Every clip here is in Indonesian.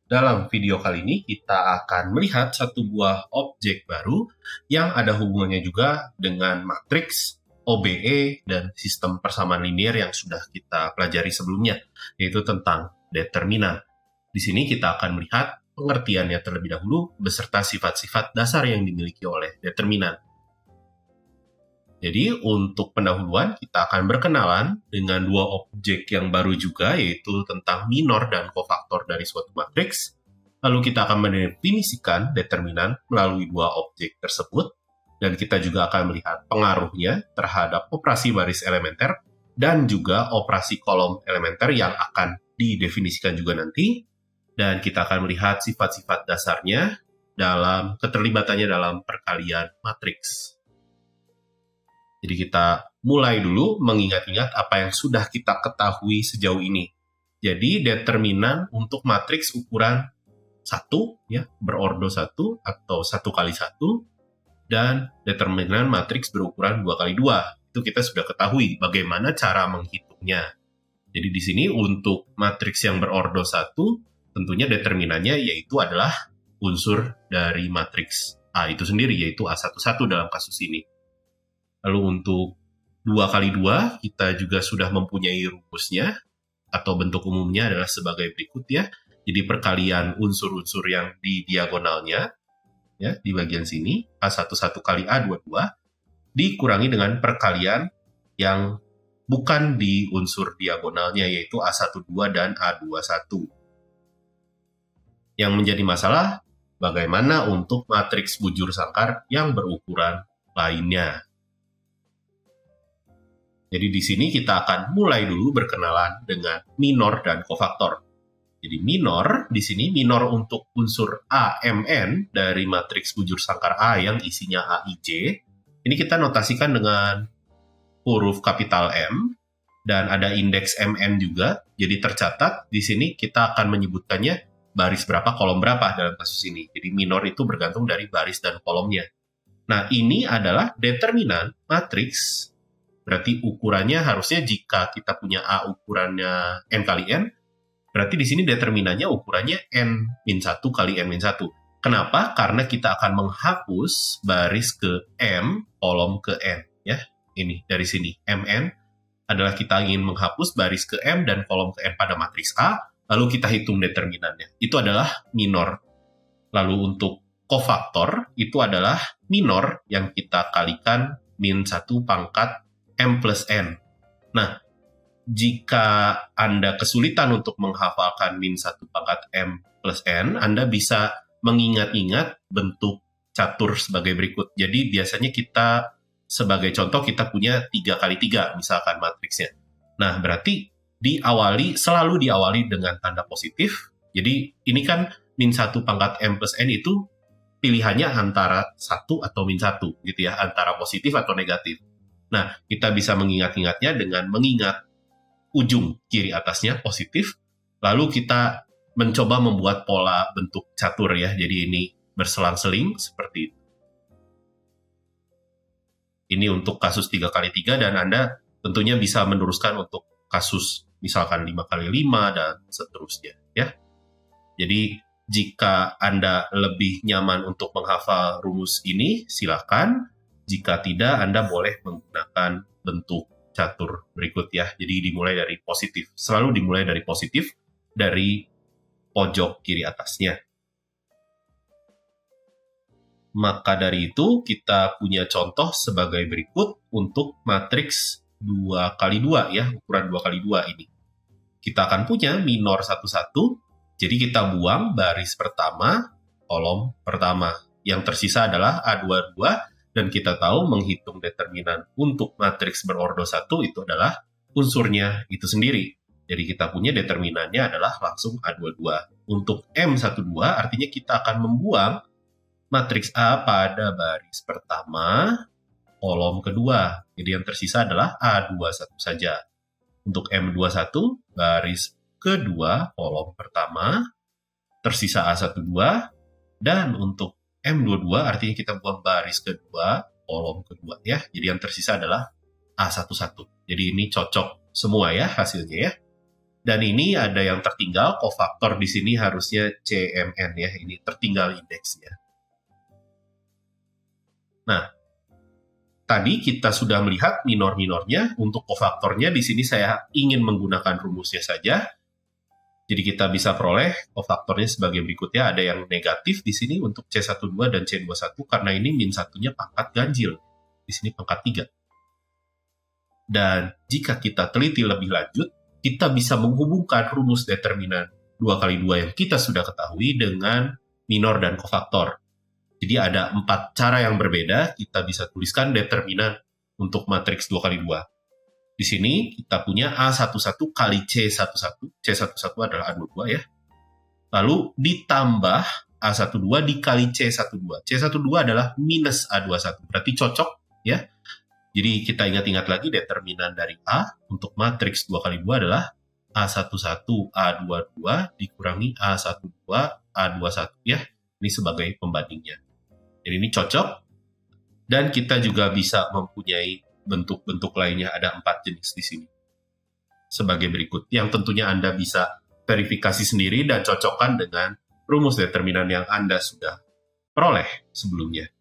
Dalam video kali ini kita akan melihat satu buah objek baru yang ada hubungannya juga dengan matriks, OBE, dan sistem persamaan linier yang sudah kita pelajari sebelumnya, yaitu tentang determinan. Di sini kita akan melihat pengertiannya terlebih dahulu beserta sifat-sifat dasar yang dimiliki oleh determinan. Jadi untuk pendahuluan kita akan berkenalan dengan dua objek yang baru juga, yaitu tentang minor dan kofaktor dari suatu matriks. Lalu kita akan mendefinisikan determinan melalui dua objek tersebut, dan kita juga akan melihat pengaruhnya terhadap operasi baris elementer dan juga operasi kolom elementer yang akan didefinisikan juga nanti. Dan kita akan melihat sifat-sifat dasarnya dalam keterlibatannya dalam perkalian matriks. Jadi kita mulai dulu mengingat-ingat apa yang sudah kita ketahui sejauh ini. Jadi determinan untuk matriks ukuran 1, ya, berordo 1 atau 1 kali 1, dan determinan matriks berukuran 2 kali 2. Itu kita sudah ketahui bagaimana cara menghitungnya. Jadi di sini untuk matriks yang berordo 1, tentunya determinannya yaitu adalah unsur dari matriks A itu sendiri, yaitu A11 dalam kasus ini. Lalu untuk 2 kali 2, kita juga sudah mempunyai rumusnya, atau bentuk umumnya adalah sebagai berikut ya. Jadi perkalian unsur-unsur yang di diagonalnya, ya, di bagian sini, A11 kali A22, dikurangi dengan perkalian yang bukan di unsur diagonalnya, yaitu A12 dan A21. Yang menjadi masalah, bagaimana untuk matriks bujur sangkar yang berukuran lainnya. Jadi di sini kita akan mulai dulu berkenalan dengan minor dan kofaktor. Jadi minor, di sini minor untuk unsur AMN dari matriks bujur sangkar A yang isinya AIJ. Ini kita notasikan dengan huruf kapital M dan ada indeks MN juga. Jadi tercatat di sini kita akan menyebutkannya baris berapa, kolom berapa dalam kasus ini. Jadi minor itu bergantung dari baris dan kolomnya. Nah, ini adalah determinan matriks. Berarti ukurannya harusnya jika kita punya A ukurannya N kali N, berarti di sini determinannya ukurannya N-1 kali N-1. Kenapa? Karena kita akan menghapus baris ke M, kolom ke N. Ya, ini dari sini. MN adalah kita ingin menghapus baris ke M dan kolom ke N pada matriks A, lalu kita hitung determinannya. Itu adalah minor. Lalu untuk kofaktor, itu adalah minor yang kita kalikan min 1 pangkat M plus N. Nah, jika Anda kesulitan untuk menghafalkan min 1 pangkat M plus N, Anda bisa mengingat-ingat bentuk catur sebagai berikut. Jadi biasanya kita, sebagai contoh, kita punya 3 kali 3, misalkan matriksnya. Nah, berarti selalu diawali dengan tanda positif. Jadi ini kan min 1 pangkat M plus N itu pilihannya antara 1 atau min 1, gitu ya, antara positif atau negatif. Nah, kita bisa mengingat-ingatnya dengan mengingat ujung kiri atasnya positif, lalu kita mencoba membuat pola bentuk catur ya, jadi ini berselang-seling seperti itu. Ini untuk kasus 3 kali 3 dan Anda tentunya bisa meneruskan untuk kasus misalkan 5 kali 5 dan seterusnya ya. Jadi jika Anda lebih nyaman untuk menghafal rumus ini, silakan. Jika tidak, Anda boleh menggunakan bentuk catur berikut ya. Jadi dimulai dari positif. Selalu dimulai dari positif dari pojok kiri atasnya. Maka dari itu, kita punya contoh sebagai berikut untuk matriks 2 kali 2 ya, ukuran 2 kali 2 ini. Kita akan punya minor 1, 1. Jadi kita buang baris pertama, kolom pertama. Yang tersisa adalah A22. Dan kita tahu menghitung determinan untuk matriks berordo 1 itu adalah unsurnya itu sendiri. Jadi kita punya determinannya adalah langsung A22. Untuk M12 artinya kita akan membuang matriks A pada baris pertama, kolom kedua. Jadi yang tersisa adalah A21 saja. Untuk M21 baris kedua, kolom pertama, tersisa A12. Dan untuk M22 artinya kita buang baris kedua, kolom kedua ya. Jadi yang tersisa adalah A11. Jadi ini cocok semua ya hasilnya ya. Dan ini ada yang tertinggal, kofaktor di sini harusnya CMN ya, ini tertinggal indeksnya. Nah, tadi kita sudah melihat minor-minornya, untuk kofaktornya di sini saya ingin menggunakan rumusnya saja. Jadi kita bisa peroleh kofaktornya sebagai berikutnya, ada yang negatif di sini untuk C12 dan C21 karena ini min satunya pangkat ganjil. Di sini pangkat 3. Dan jika kita teliti lebih lanjut, kita bisa menghubungkan rumus determinan 2 kali 2 yang kita sudah ketahui dengan minor dan kofaktor. Jadi ada 4 cara yang berbeda, kita bisa tuliskan determinan untuk matriks 2 kali 2. Di sini kita punya A11 kali C11, C11 adalah A22 ya. Lalu ditambah A12 dikali C12. C12 adalah minus A21, berarti cocok ya. Jadi kita ingat-ingat lagi determinan dari A untuk matriks 2 kali 2 adalah A11, A22 dikurangi A12, A21 ya. Ini sebagai pembandingnya. Jadi ini cocok. Dan kita juga bisa mempunyai bentuk-bentuk lainnya, ada 4 jenis di sini. Sebagai berikut, yang tentunya Anda bisa verifikasi sendiri dan cocokkan dengan rumus determinan yang Anda sudah peroleh sebelumnya.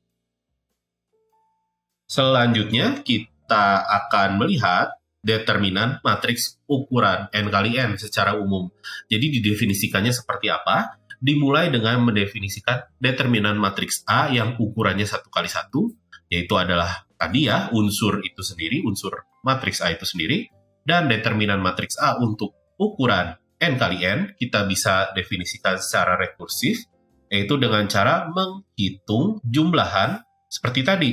Selanjutnya, kita akan melihat determinan matriks ukuran N kali N secara umum. Jadi didefinisikannya seperti apa? Dimulai dengan mendefinisikan determinan matriks A yang ukurannya 1 kali 1, yaitu adalah tadi ya, unsur itu sendiri, unsur matriks A itu sendiri, dan determinan matriks A untuk ukuran N kali N, kita bisa definisikan secara rekursif, yaitu dengan cara menghitung jumlahan seperti tadi.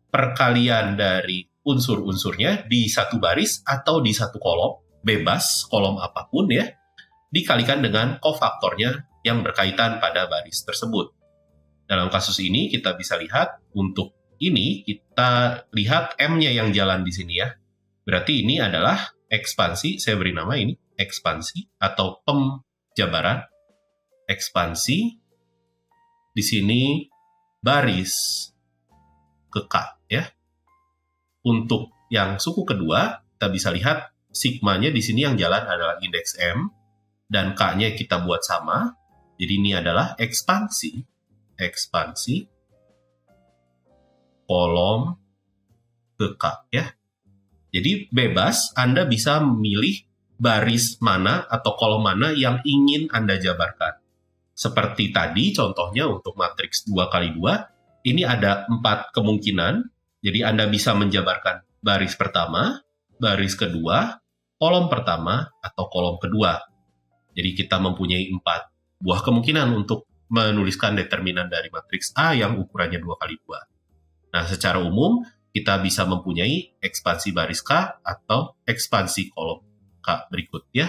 Perkalian dari unsur-unsurnya di satu baris atau di satu kolom, bebas kolom apapun ya, dikalikan dengan kofaktornya yang berkaitan pada baris tersebut. Dalam kasus ini kita bisa lihat untuk ini kita lihat M-nya yang jalan di sini ya. Berarti ini adalah ekspansi, saya beri nama ini ekspansi atau pemjabaran. Ekspansi di sini baris ke K ya. Untuk yang suku kedua, kita bisa lihat sigmanya di sini yang jalan adalah indeks M dan K-nya kita buat sama. Jadi ini adalah ekspansi kolom ke K ya. Jadi bebas Anda bisa memilih baris mana atau kolom mana yang ingin Anda jabarkan. Seperti tadi contohnya untuk matriks 2 kali 2, ini ada 4 kemungkinan. Jadi Anda bisa menjabarkan baris pertama, baris kedua, kolom pertama, atau kolom kedua. Jadi kita mempunyai 4 buah kemungkinan untuk menuliskan determinan dari matriks A yang ukurannya 2 kali 2. Nah, secara umum kita bisa mempunyai ekspansi baris K atau ekspansi kolom K berikut ya.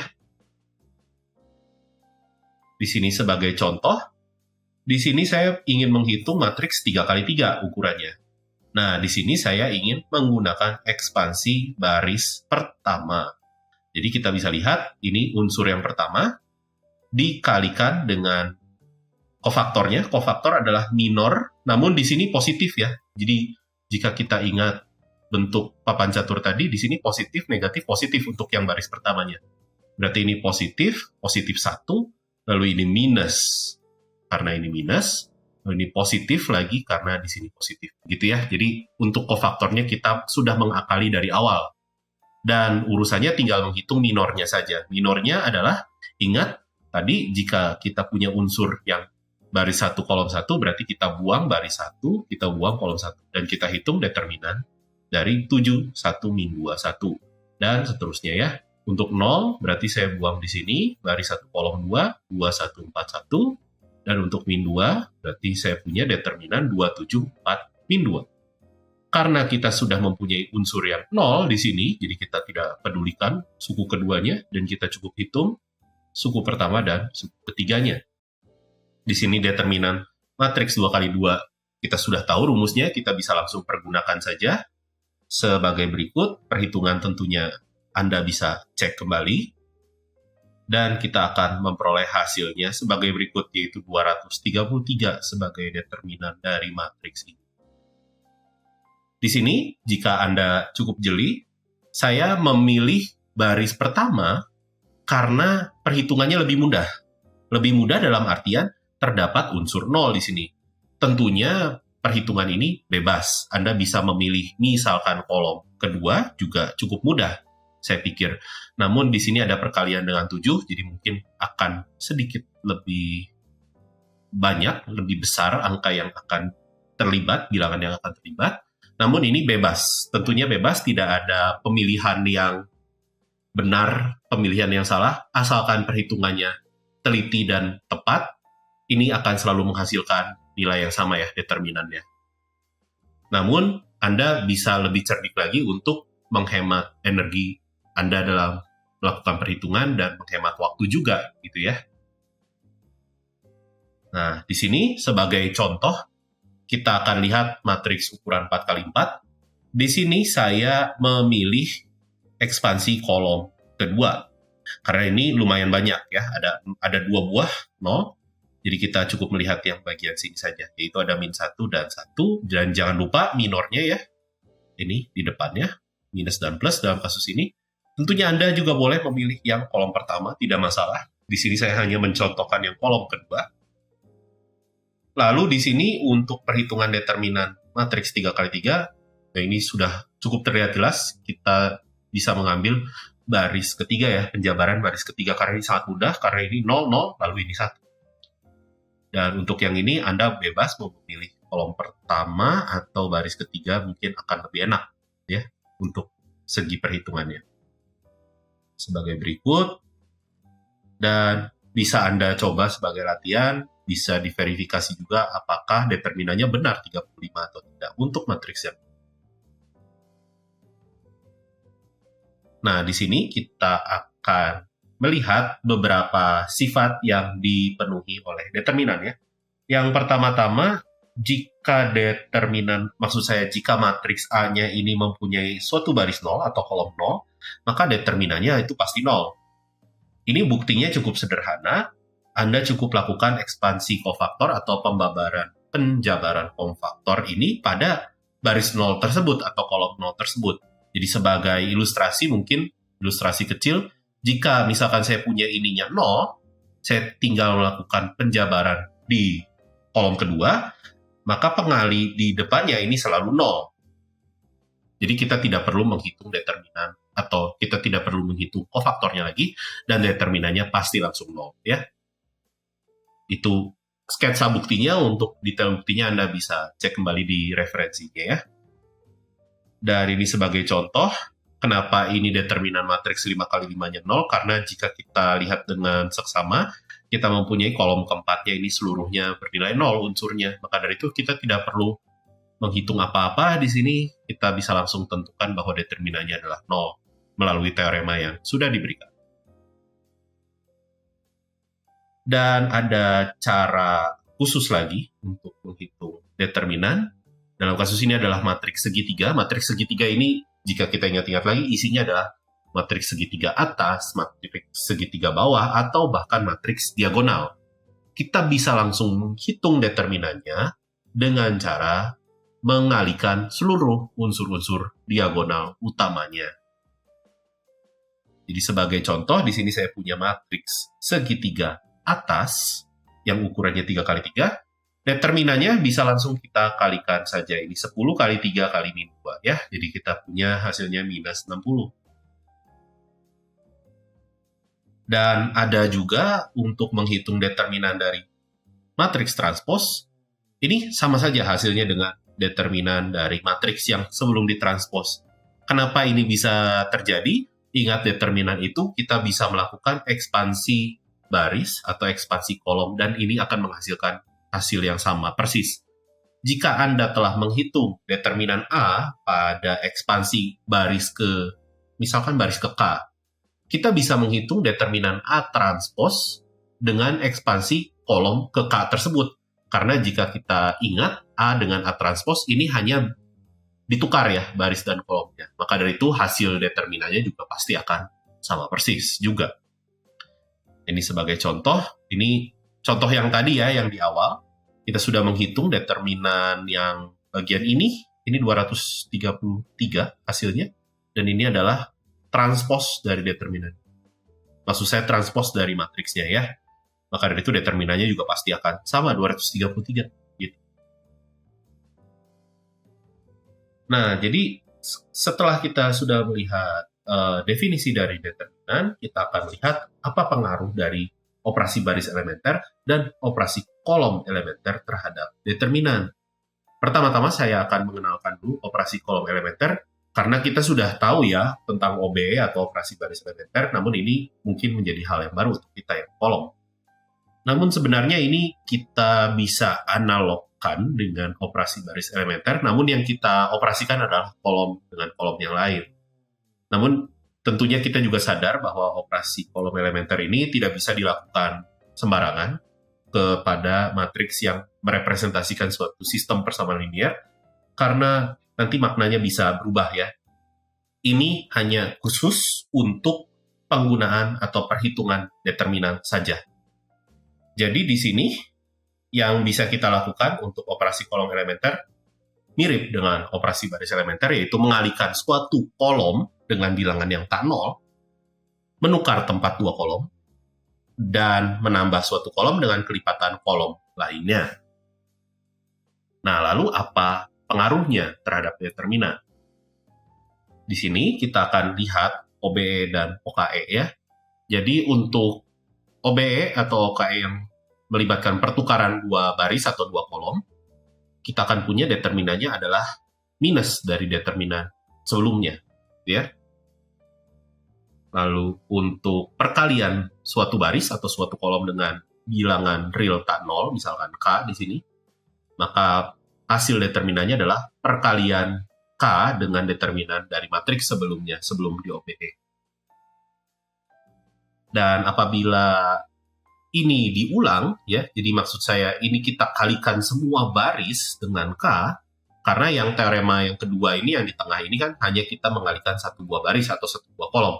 Di sini sebagai contoh, di sini saya ingin menghitung matriks 3 kali 3 ukurannya. Nah, di sini saya ingin menggunakan ekspansi baris pertama. Jadi kita bisa lihat, ini unsur yang pertama, dikalikan dengan kofaktornya. Kofaktor adalah minor, namun di sini positif ya. Jadi jika kita ingat bentuk papan catur tadi, di sini positif, negatif, positif untuk yang baris pertamanya. Berarti ini positif 1, lalu ini minus, karena ini minus, lalu ini positif lagi karena di sini positif. Gitu ya, jadi untuk kofaktornya kita sudah mengakali dari awal. Dan urusannya tinggal menghitung minornya saja. Minornya adalah, ingat, tadi jika kita punya unsur yang baris 1, kolom 1, berarti kita buang baris 1, kita buang kolom 1. Dan kita hitung determinan dari 7, 1, min 2, 1. Dan seterusnya ya. Untuk 0, berarti saya buang di sini, baris 1, kolom 2, 2, 1, 4, 1. Dan untuk min 2, berarti saya punya determinan 2, 7, 4, min 2. Karena kita sudah mempunyai unsur yang 0 di sini, jadi kita tidak pedulikan suku keduanya, dan kita cukup hitung suku pertama dan suku ketiganya. Di sini determinan matriks 2 kali 2 kita sudah tahu rumusnya, kita bisa langsung pergunakan saja. Sebagai berikut, perhitungan tentunya Anda bisa cek kembali. Dan kita akan memperoleh hasilnya sebagai berikut, yaitu 233 sebagai determinan dari matriks ini. Di sini, jika Anda cukup jeli, saya memilih baris pertama karena perhitungannya lebih mudah. Lebih mudah dalam artian terdapat unsur 0 di sini. Tentunya perhitungan ini bebas. Anda bisa memilih misalkan kolom kedua juga cukup mudah, saya pikir. Namun di sini ada perkalian dengan 7, jadi mungkin akan sedikit lebih banyak, lebih besar angka yang akan terlibat, bilangan yang akan terlibat. Namun ini bebas, tentunya bebas, tidak ada pemilihan yang benar, pemilihan yang salah, asalkan perhitungannya teliti dan tepat, ini akan selalu menghasilkan nilai yang sama ya, determinannya. Namun, Anda bisa lebih cerdik lagi untuk menghemat energi Anda dalam melakukan perhitungan dan menghemat waktu juga, gitu ya. Nah, di sini sebagai contoh, kita akan lihat matriks ukuran 4x4. Di sini saya memilih ekspansi kolom kedua. Karena ini lumayan banyak ya, ada 2 buah 0. Jadi kita cukup melihat yang bagian sini saja, yaitu ada -1 dan 1. Dan jangan lupa minornya ya, ini di depannya, minus dan plus dalam kasus ini. Tentunya Anda juga boleh memilih yang kolom pertama, tidak masalah. Di sini saya hanya mencontohkan yang kolom kedua. Lalu di sini untuk perhitungan determinan matriks 3x3, nah ini sudah cukup terlihat jelas, kita bisa mengambil baris ketiga ya, penjabaran baris ketiga, karena ini sangat mudah, karena ini 0, 0, lalu ini 1. Dan untuk yang ini Anda bebas mau memilih kolom pertama atau baris ketiga, mungkin akan lebih enak ya untuk segi perhitungannya. Sebagai berikut, dan bisa Anda coba sebagai latihan, bisa diverifikasi juga apakah determinannya benar 35 atau tidak untuk matriks yang. Nah, di sini kita akan melihat beberapa sifat yang dipenuhi oleh determinan ya. Yang pertama-tama, jika determinan, maksud saya jika matriks A-nya ini mempunyai suatu baris 0 atau kolom 0, maka determinannya itu pasti 0. Ini buktinya cukup sederhana. Anda cukup lakukan ekspansi kofaktor atau penjabaran kofaktor ini pada baris 0 tersebut atau kolom 0 tersebut. Jadi sebagai ilustrasi, mungkin ilustrasi kecil, jika misalkan saya punya ininya 0, saya tinggal melakukan penjabaran di kolom kedua, maka pengali di depannya ini selalu 0. Jadi kita tidak perlu menghitung determinan, atau kita tidak perlu menghitung kofaktornya lagi, dan determinannya pasti langsung 0 ya. Itu sketsa buktinya. Untuk detail buktinya Anda bisa cek kembali di referensinya ya. Dan ini sebagai contoh, kenapa ini determinan matriks 5x5-nya 0, karena jika kita lihat dengan seksama, kita mempunyai kolom keempatnya ini seluruhnya bernilai 0 unsurnya. Maka dari itu kita tidak perlu menghitung apa-apa di sini, kita bisa langsung tentukan bahwa determinannya adalah 0 melalui teorema yang sudah diberikan. Dan ada cara khusus lagi untuk menghitung determinan. Dalam kasus ini adalah matriks segitiga. Matriks segitiga ini, jika kita ingat-ingat lagi, isinya adalah matriks segitiga atas, matriks segitiga bawah, atau bahkan matriks diagonal. Kita bisa langsung menghitung determinannya dengan cara mengalihkan seluruh unsur-unsur diagonal utamanya. Jadi sebagai contoh, di sini saya punya matriks segitiga atas yang ukurannya 3x3, determinannya bisa langsung kita kalikan saja. Ini 10 kali 3 kali min 2 ya. Jadi kita punya hasilnya minus 60. Dan ada juga untuk menghitung determinan dari matriks transpos. Ini sama saja hasilnya dengan determinan dari matriks yang sebelum ditranspos. Kenapa ini bisa terjadi? Ingat, determinan itu kita bisa melakukan ekspansi baris atau ekspansi kolom, dan ini akan menghasilkan hasil yang sama persis. Jika Anda telah menghitung determinan A pada ekspansi baris ke, misalkan baris ke K, kita bisa menghitung determinan A transpos dengan ekspansi kolom ke K tersebut. Karena jika kita ingat, A dengan A transpos ini hanya ditukar ya baris dan kolomnya. Maka dari itu hasil determinannya juga pasti akan sama persis juga. Ini sebagai contoh, ini contoh yang tadi ya, yang di awal, kita sudah menghitung determinan yang bagian ini 233 hasilnya, dan ini adalah transpos dari determinan. Maksud saya transpose dari matriksnya ya. Maka dari itu determinannya juga pasti akan sama 233 gitu. Nah, jadi setelah kita sudah melihat definisi dari determinan, kita akan melihat apa pengaruh dari operasi baris elementer dan operasi kolom elementer terhadap determinan. Pertama-tama saya akan mengenalkan dulu operasi kolom elementer, karena kita sudah tahu ya tentang OBE atau operasi baris elementer, namun ini mungkin menjadi hal yang baru untuk kita yang kolom. Namun sebenarnya ini kita bisa analogkan dengan operasi baris elementer, namun yang kita operasikan adalah kolom dengan kolom yang lain. Namun tentunya kita juga sadar bahwa operasi kolom elementer ini tidak bisa dilakukan sembarangan kepada matriks yang merepresentasikan suatu sistem persamaan linear, karena nanti maknanya bisa berubah ya. Ini hanya khusus untuk penggunaan atau perhitungan determinan saja. Jadi di sini yang bisa kita lakukan untuk operasi kolom elementer mirip dengan operasi baris elementer, yaitu mengalihkan suatu kolom dengan bilangan yang tak nol, menukar tempat dua kolom, dan menambah suatu kolom dengan kelipatan kolom lainnya. Nah, lalu apa pengaruhnya terhadap determinan? Di sini kita akan lihat OBE dan OKE ya. Jadi untuk OBE atau OKE yang melibatkan pertukaran dua baris atau dua kolom, kita akan punya determinannya adalah minus dari determinan sebelumnya, ya. Lalu untuk perkalian suatu baris atau suatu kolom dengan bilangan real tak nol, misalkan K di sini, maka hasil determinannya adalah perkalian K dengan determinan dari matriks sebelumnya, sebelum di OBE. Dan apabila ini diulang, ya, jadi maksud saya ini kita kalikan semua baris dengan K, karena yang teorema yang kedua ini, yang di tengah ini kan hanya kita mengalihkan satu buah baris atau satu buah kolom.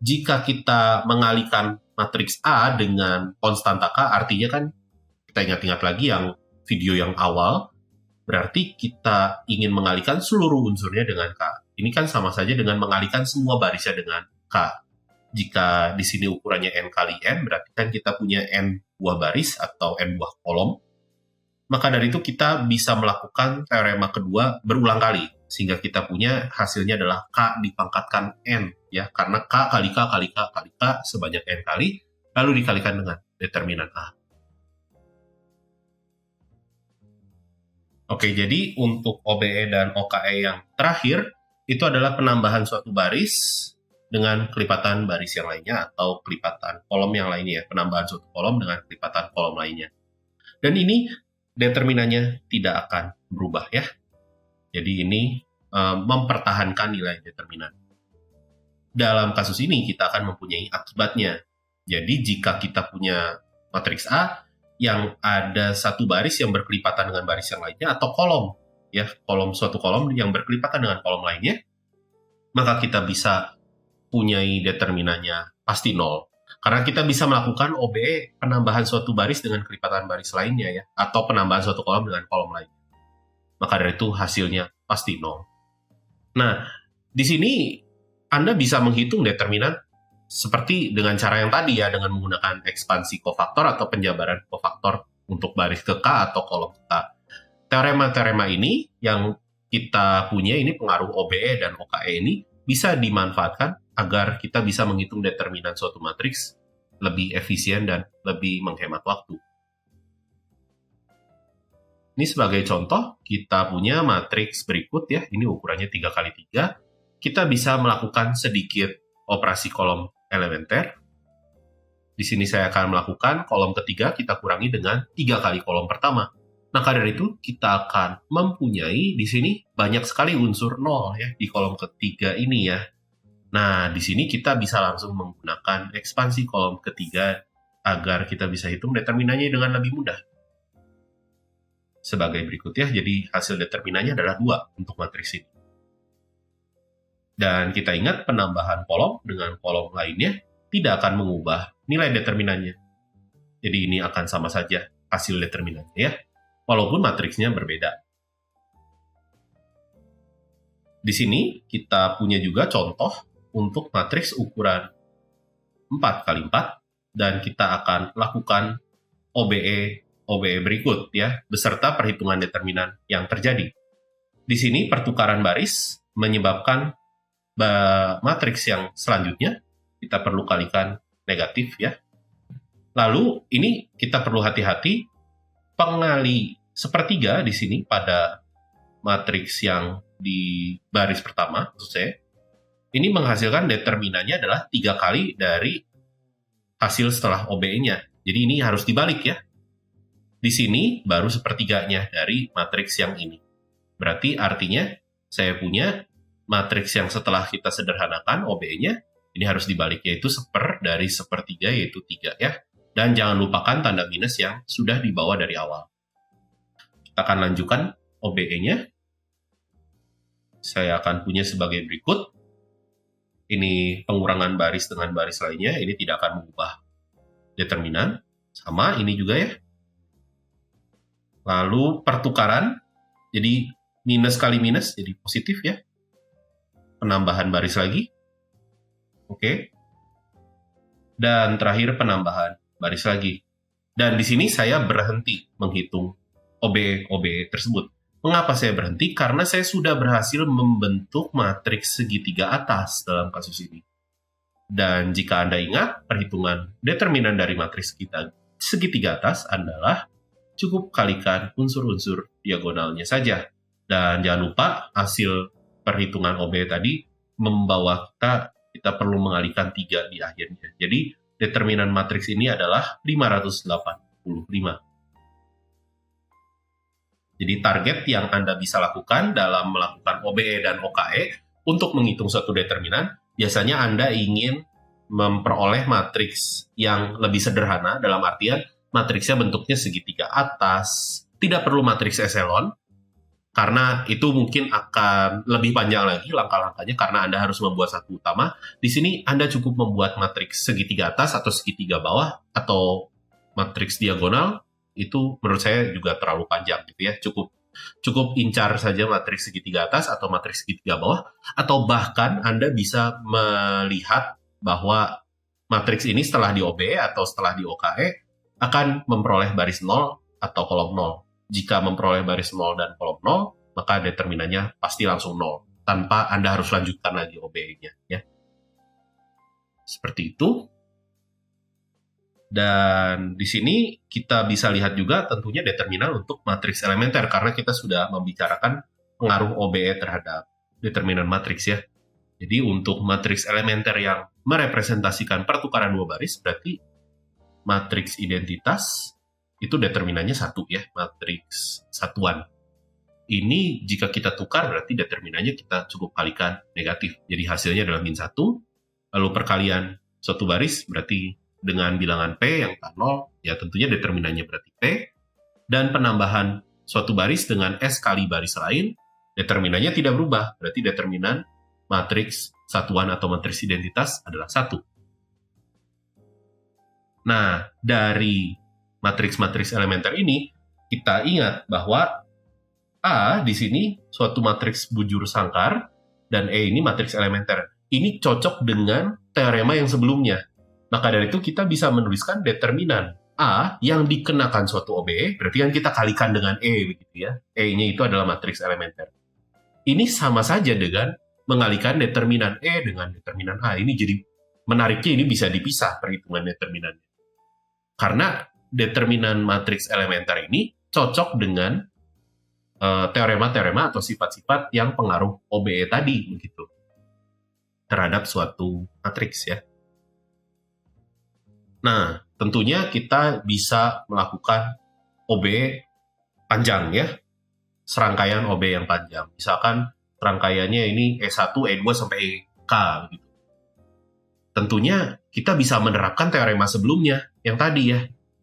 Jika kita mengalihkan matriks A dengan konstanta K, artinya kan kita ingat-ingat lagi yang video yang awal, berarti kita ingin mengalihkan seluruh unsurnya dengan K. Ini kan sama saja dengan mengalihkan semua barisnya dengan K. Jika di sini ukurannya N kali N, berarti kan kita punya N buah baris atau N buah kolom. Maka dari itu kita bisa melakukan teorema kedua berulang kali, sehingga kita punya hasilnya adalah K dipangkatkan N, ya, karena K kali K kali K kali K sebanyak N kali, lalu dikalikan dengan determinan A. Oke, jadi untuk OBE dan OKE yang terakhir, itu adalah penambahan suatu baris dengan kelipatan baris yang lainnya atau kelipatan kolom yang lainnya, penambahan suatu kolom dengan kelipatan kolom lainnya. Dan ini determinannya tidak akan berubah ya. Jadi ini mempertahankan nilai determinan. Dalam kasus ini kita akan mempunyai akibatnya. Jadi jika kita punya matriks A yang ada satu baris yang berkelipatan dengan baris yang lainnya atau kolom, ya, suatu kolom yang berkelipatan dengan kolom lainnya, maka kita bisa punyai determinannya pasti nol. Karena kita bisa melakukan OBE penambahan suatu baris dengan kelipatan baris lainnya ya, atau penambahan suatu kolom dengan kolom lain. Maka dari itu hasilnya pasti nol. Nah, di sini Anda bisa menghitung determinan seperti dengan cara yang tadi ya, dengan menggunakan ekspansi kofaktor atau penjabaran kofaktor untuk baris ke K atau kolom ke K. Teorema-teorema ini yang kita punya ini, pengaruh OBE dan OKE ini, bisa dimanfaatkan agar kita bisa menghitung determinan suatu matriks lebih efisien dan lebih menghemat waktu. Ini sebagai contoh, kita punya matriks berikut ya, ini ukurannya 3x3. Kita bisa melakukan sedikit operasi kolom elementer. Di sini saya akan melakukan kolom ketiga, kita kurangi dengan 3 kali kolom pertama. Nah, dari itu kita akan mempunyai di sini banyak sekali unsur nol ya, di kolom ketiga ini ya. Nah, di sini kita bisa langsung menggunakan ekspansi kolom ketiga agar kita bisa hitung determinannya dengan lebih mudah. Sebagai berikut ya, jadi hasil determinannya adalah 2 untuk matriks ini. Dan kita ingat penambahan kolom dengan kolom lainnya tidak akan mengubah nilai determinannya. Jadi ini akan sama saja hasil determinannya ya, walaupun matriksnya berbeda. Di sini kita punya juga contoh untuk matriks ukuran 4 kali 4, dan kita akan lakukan OBE berikut ya, beserta perhitungan determinan yang terjadi. Di sini pertukaran baris menyebabkan matriks yang selanjutnya kita perlu kalikan negatif ya. Lalu ini kita perlu hati-hati, pengali sepertiga di sini pada matriks yang di baris pertama, maksud saya, ini menghasilkan determinannya adalah 3 kali dari hasil setelah OBE-nya. Jadi ini harus dibalik ya. Di sini baru sepertiganya dari matriks yang ini. Berarti artinya saya punya matriks yang setelah kita sederhanakan OBE-nya, ini harus dibalik, yaitu seper dari sepertiga, yaitu 3 ya. Dan jangan lupakan tanda minus yang sudah dibawa dari awal. Kita akan lanjutkan OBE-nya. Saya akan punya sebagai berikut. Ini pengurangan baris dengan baris lainnya, ini tidak akan mengubah determinan. Sama, ini juga ya. Lalu pertukaran, jadi minus kali minus, jadi positif ya. Penambahan baris lagi. Oke. Dan terakhir penambahan baris lagi. Dan di sini saya berhenti menghitung OBE tersebut. Mengapa saya berhenti? Karena saya sudah berhasil membentuk matriks segitiga atas dalam kasus ini. Dan jika Anda ingat, perhitungan determinan dari matriks kita segitiga atas adalah cukup kalikan unsur-unsur diagonalnya saja. Dan jangan lupa hasil perhitungan OBE tadi membawa kita perlu mengalihkan 3 di akhirnya. Jadi determinan matriks ini adalah 585. Jadi target yang Anda bisa lakukan dalam melakukan OBE dan OKE untuk menghitung suatu determinan, biasanya Anda ingin memperoleh matriks yang lebih sederhana, dalam artian matriksnya bentuknya segitiga atas, tidak perlu matriks echelon, karena itu mungkin akan lebih panjang lagi langkah-langkahnya karena Anda harus membuat satu utama. Di sini Anda cukup membuat matriks segitiga atas atau segitiga bawah atau matriks diagonal. Itu menurut saya juga terlalu panjang gitu ya. Cukup incar saja matriks segitiga atas atau matriks segitiga bawah, atau bahkan Anda bisa melihat bahwa matriks ini setelah di OBE atau setelah di OKE akan memperoleh baris 0 atau kolom 0. Jika memperoleh baris 0 dan kolom 0, maka determinannya pasti langsung 0 tanpa Anda harus lanjutkan lagi OBE-nya ya. Seperti itu. Dan di sini kita bisa lihat juga tentunya determinan untuk matriks elementer karena kita sudah membicarakan pengaruh OBE terhadap determinan matriks ya. Jadi untuk matriks elementer yang merepresentasikan pertukaran dua baris berarti matriks identitas itu determinannya 1 ya, matriks satuan. Ini jika kita tukar berarti determinannya kita cukup kalikan negatif. Jadi hasilnya adalah min 1, lalu perkalian suatu baris berarti dengan bilangan P yang K0, ya tentunya determinannya berarti P, dan penambahan suatu baris dengan S kali baris lain, determinannya tidak berubah, berarti determinan matriks satuan atau matriks identitas adalah 1. Nah, dari matriks-matriks elementer ini, kita ingat bahwa A di sini suatu matriks bujur sangkar, dan E ini matriks elementer. Ini cocok dengan teorema yang sebelumnya. Maka dari itu kita bisa menuliskan determinan A yang dikenakan suatu OBE, berarti kan kita kalikan dengan E begitu ya. E-nya itu adalah matriks elementer. Ini sama saja dengan mengalihkan determinan E dengan determinan A. Ini jadi menariknya, ini bisa dipisah perhitungan determinannya. Karena determinan matriks elementer ini cocok dengan teorema-teorema atau sifat-sifat yang pengaruh OBE tadi begitu terhadap suatu matriks ya. Nah, tentunya kita bisa melakukan OBE panjang ya, serangkaian OBE yang panjang. Misalkan serangkaiannya ini E1, E2 sampai EK gitu. Tentunya kita bisa menerapkan teorema sebelumnya yang tadi ya.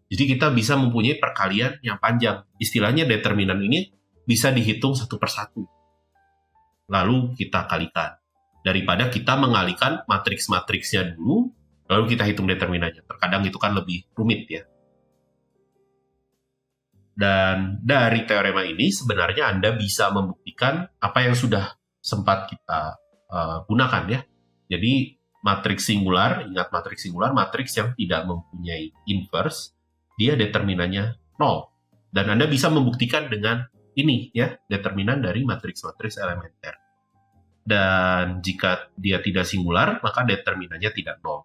Jadi kita bisa mempunyai perkalian yang panjang. Istilahnya determinan ini bisa dihitung satu persatu. Lalu kita kalikan. Daripada kita mengalihkan matriks-matriksnya dulu, lalu kita hitung determinannya. Terkadang itu kan lebih rumit ya. Dan dari teorema ini sebenarnya Anda bisa membuktikan apa yang sudah sempat kita gunakan ya. Jadi matriks singular, ingat matriks singular, matriks yang tidak mempunyai inverse, dia determinannya 0. Dan Anda bisa membuktikan dengan ini ya, determinan dari matriks-matriks elementer. Dan jika dia tidak singular, maka determinannya tidak 0.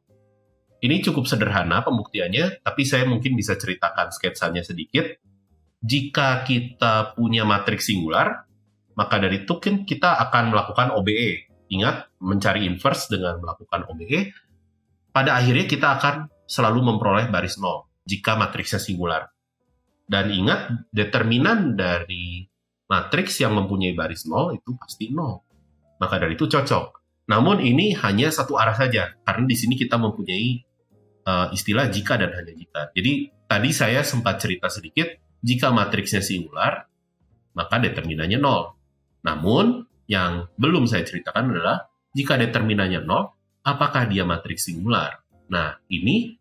Ini cukup sederhana pembuktiannya, tapi saya mungkin bisa ceritakan sketsanya sedikit. Jika kita punya matriks singular, maka dari itu kita akan melakukan OBE. Ingat, mencari inverse dengan melakukan OBE, pada akhirnya kita akan selalu memperoleh baris 0 jika matriksnya singular. Dan ingat, determinan dari matriks yang mempunyai baris 0 itu pasti 0. Maka dari itu cocok. Namun ini hanya satu arah saja, karena di sini kita mempunyai istilah jika dan hanya jika. Jadi tadi saya sempat cerita sedikit, jika matriksnya singular, maka determinannya 0. Namun, yang belum saya ceritakan adalah, jika determinannya 0, apakah dia matriks singular? Nah, ini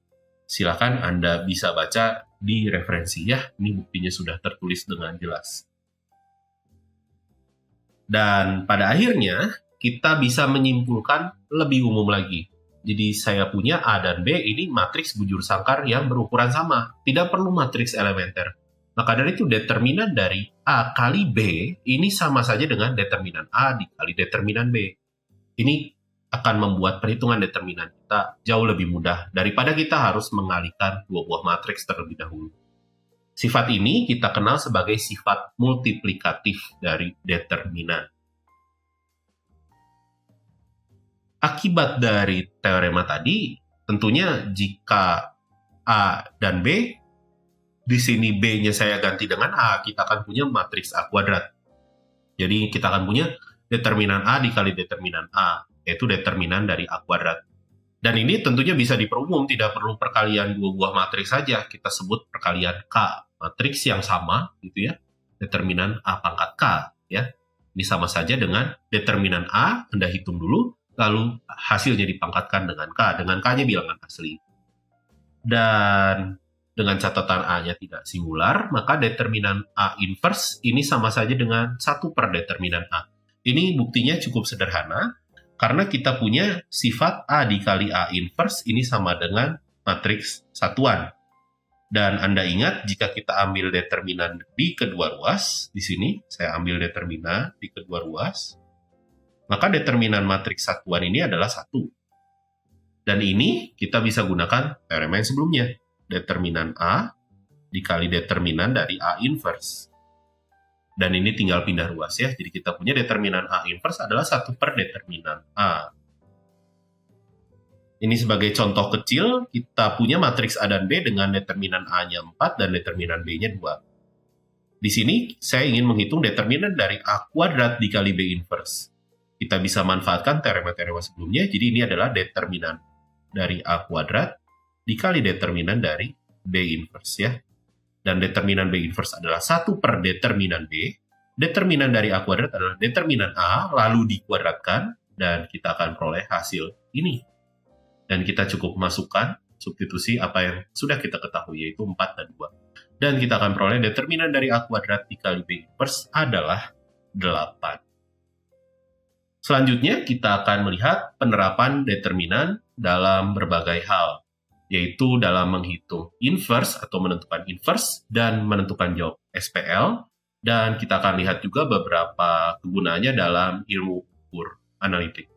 silakan Anda bisa baca di referensi ya. Ini buktinya sudah tertulis dengan jelas. Dan pada akhirnya, kita bisa menyimpulkan lebih umum lagi. Jadi saya punya A dan B ini matriks bujur sangkar yang berukuran sama. Tidak perlu matriks elementer. Maka dari itu determinan dari A kali B ini sama saja dengan determinan A dikali determinan B. Ini akan membuat perhitungan determinan kita jauh lebih mudah daripada kita harus mengalihkan dua buah matriks terlebih dahulu. Sifat ini kita kenal sebagai sifat multiplikatif dari determinan. Akibat dari teorema tadi, tentunya jika A dan B, di sini B-nya saya ganti dengan A, kita akan punya matriks A kuadrat. Jadi kita akan punya determinan A dikali determinan A, yaitu determinan dari A kuadrat. Dan ini tentunya bisa diperumum, tidak perlu perkalian dua buah matriks saja, kita sebut perkalian K, matriks yang sama, gitu ya, determinan A pangkat K, ya. Ini sama saja dengan determinan A, Anda hitung dulu, lalu hasilnya dipangkatkan dengan K-nya bilangan asli. Dan dengan catatan A-nya tidak singular, maka determinan A inverse ini sama saja dengan 1 per determinan A. Ini buktinya cukup sederhana, karena kita punya sifat A dikali A inverse ini sama dengan matriks satuan. Dan Anda ingat, jika kita ambil determinan di kedua ruas, di sini saya ambil determinan di kedua ruas, maka determinan matriks satuan ini adalah 1. Dan ini kita bisa gunakan teorema yang sebelumnya. Determinan A dikali determinan dari A inverse. Dan ini tinggal pindah ruas ya. Jadi kita punya determinan A inverse adalah 1 per determinan A. Ini sebagai contoh kecil, kita punya matriks A dan B dengan determinan A-nya 4 dan determinan B-nya 2. Di sini saya ingin menghitung determinan dari A kuadrat dikali B inverse. Kita bisa manfaatkan teorema-teorema sebelumnya, jadi ini adalah determinan dari A kuadrat dikali determinan dari B inverse ya. Dan determinan B inverse adalah 1 per determinan B. Determinan dari A kuadrat adalah determinan A, lalu dikuadratkan, dan kita akan peroleh hasil ini. Dan kita cukup masukkan substitusi apa yang sudah kita ketahui, yaitu 4 dan 2. Dan kita akan peroleh determinan dari A kuadrat dikali B inverse adalah 8. Selanjutnya, kita akan melihat penerapan determinan dalam berbagai hal, yaitu dalam menghitung inverse atau menentukan inverse dan menentukan jawab SPL, dan kita akan lihat juga beberapa kegunaannya dalam ilmu ukur analitik.